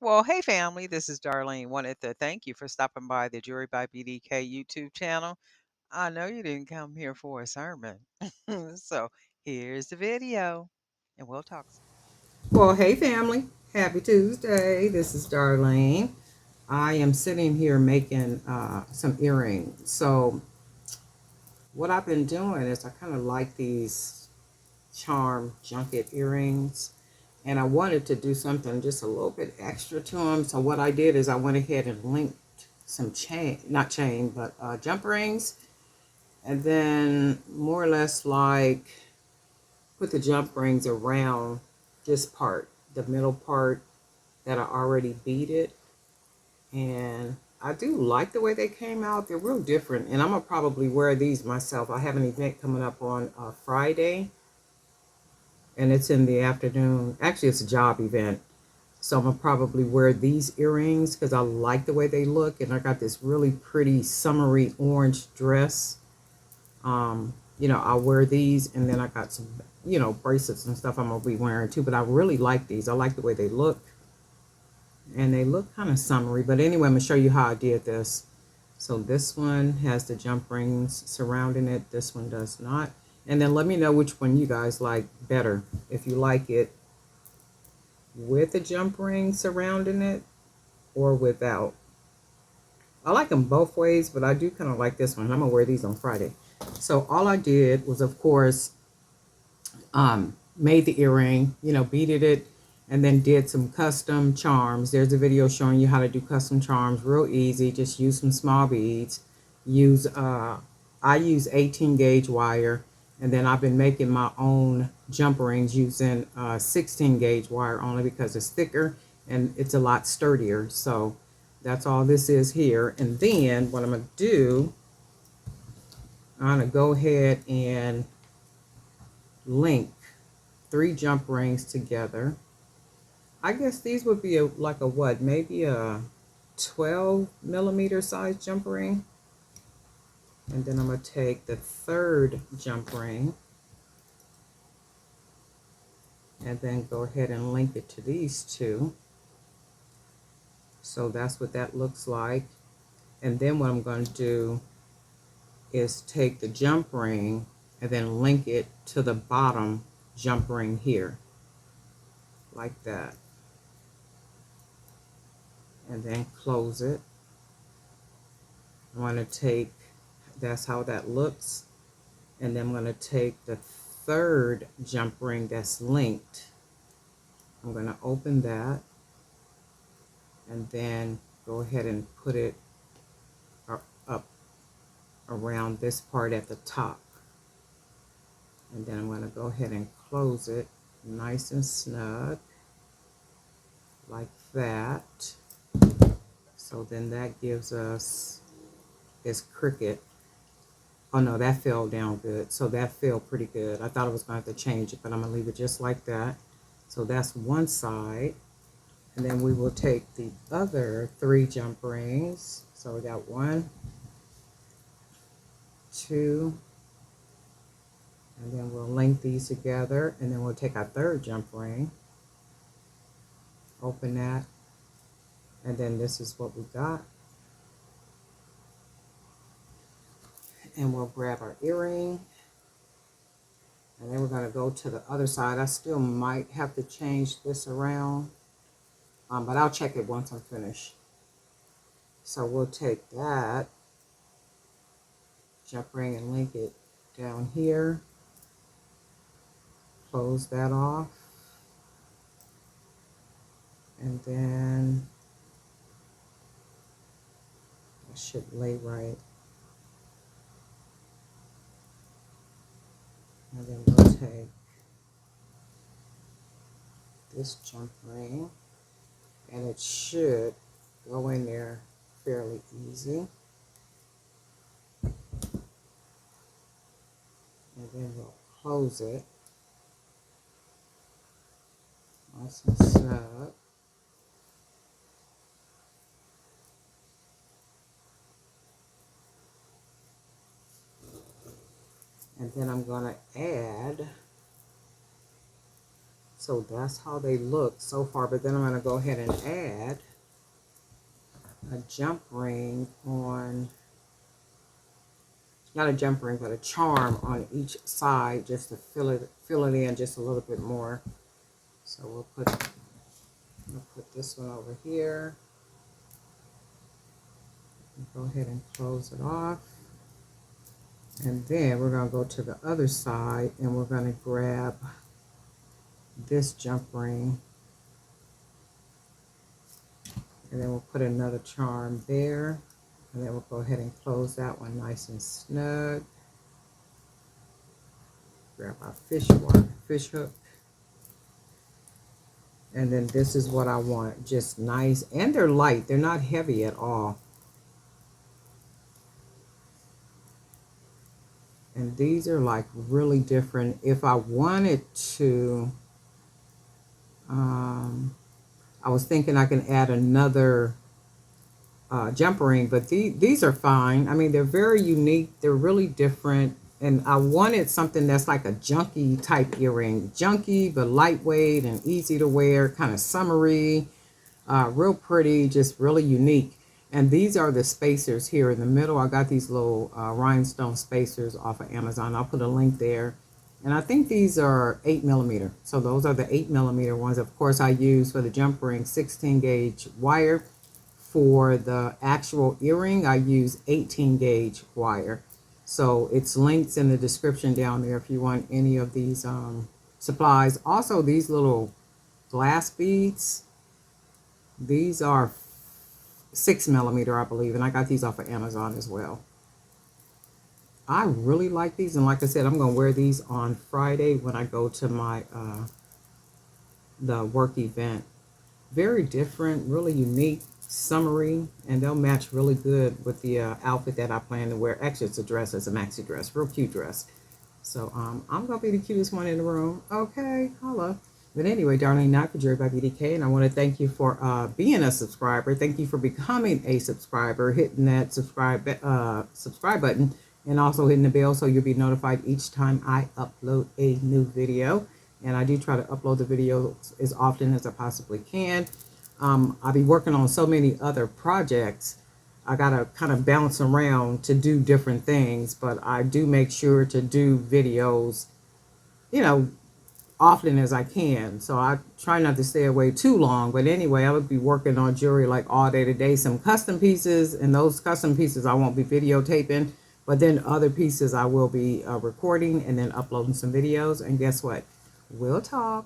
Well, hey family, this is Darlene. Wanted to thank you for stopping by the Jury by BDK YouTube channel. I know you didn't come here for a sermon. So here's the video, and we'll talk. Well, hey family, happy Tuesday. This is Darlene. I am sitting here making some earrings. So, what I've been doing is I kind of like these charm junket earrings, and I wanted to do something just a little bit extra to them. So, what I did is I went ahead and linked some chain, not chain, but jump rings, and then more or less like put the jump rings around this part, the middle part that I already beaded. And I do like the way they came out. They're real different. And I'm going to probably wear these myself. I have an event coming up on Friday. And it's in the afternoon. Actually, it's a job event. So I'm going to probably wear these earrings because I like the way they look. And I got this really pretty summery orange dress. I'll wear these. And then I got some, bracelets and stuff I'm going to be wearing too. But I really like these. I like the way they look. And they look kind of summery. But anyway, I'm going to show you how I did this. So this one has the jump rings surrounding it. This one does not. And then let me know which one you guys like better. If you like it with the jump ring surrounding it or without. I like them both ways, but I do kind of like this one. I'm going to wear these on Friday. So all I did was, of course, made the earring, beaded it, and then did some custom charms. There's a video showing you how to do custom charms, real easy. Just use some small beads. Use I use 18 gauge wire, and then I've been making my own jump rings using 16 gauge wire only because it's thicker and it's a lot sturdier. So that's all this is here. And then what I'm gonna do, I'm gonna go ahead and link 3 jump rings together. I guess these would be like a what, maybe a 12 millimeter size jump ring. And then I'm going to take the third jump ring and then go ahead and link it to these two. So that's what that looks like. And then what I'm going to do is take the jump ring and then link it to the bottom jump ring here, like that. And then close it. I'm going to take, that's how that looks. And then I'm going to take the third jump ring that's linked. I'm going to open that and then go ahead and put it up around this part at the top. And then I'm going to go ahead and close it nice and snug like that. So then that gives us this cricket. Oh no, that fell down good. So that fell pretty good. I thought I was going to have to change it, but I'm going to leave it just like that. So that's one side. And then we will take the other 3 jump rings. So we got 1, 2, and then we'll link these together. And then we'll take our third jump ring, open that, and then this is what we got. And we'll grab our earring. And then we're going to go to the other side. I still might have to change this around, but I'll check it once I'm finished. So we'll take that jump ring and link it down here. Close that off. And then I should lay right. And then we'll take this jump ring, and it should go in there fairly easy. And then we'll close it nice and snug. And then I'm going to add So that's how they look so far. But then I'm going to go ahead and add a jump ring on, not a jump ring, but a charm on each side just to fill it in just a little bit more. So we'll put this one over here. Go ahead and close it off. And then we're going to go to the other side and we're going to grab this jump ring. And then we'll put another charm there. And then we'll go ahead and close that one nice and snug. Grab our fish hook. And then this is what I want, just nice. And they're light, they're not heavy at all. And these are like really different. If I wanted to, I was thinking I can add another jump ring, but these are fine. I mean, they're very unique. They're really different. And I wanted something that's like a junky type earring. Junky, but lightweight and easy to wear, kind of summery, real pretty, just really unique. And these are the spacers here in the middle. I got these little rhinestone spacers off of Amazon. I'll put a link there. And I think these are 8mm. So those are the 8mm ones. Of course, I use for the jump ring 16 gauge wire. For the actual earring, I use 18 gauge wire. So it's links in the description down there if you want any of these supplies. Also, these little glass beads, these are 6mm, I believe, and I got these off of Amazon as well. I really like these, and like I said, I'm going to wear these on Friday when I go to my the work event. Very different, really unique, summery, and they'll match really good with the outfit that I plan to wear. Actually, it's a dress, it's a maxi dress, real cute dress. So I'm going to be the cutest one in the room. Okay, holla. But anyway, Darlene Knock for Jerry by BDK, and I want to thank you for being a subscriber. Thank you for becoming a subscriber, hitting that subscribe button, and also hitting the bell so you'll be notified each time I upload a new video. And I do try to upload the videos as often as I possibly can. I'll be working on so many other projects. I got to kind of bounce around to do different things, but I do make sure to do videos, you know, often as I can. So I try not to stay away too long. But anyway, I would be working on jewelry like all day today, some custom pieces, and those custom pieces I won't be videotaping, but then other pieces I will be recording and then uploading some videos. And guess what? We'll talk.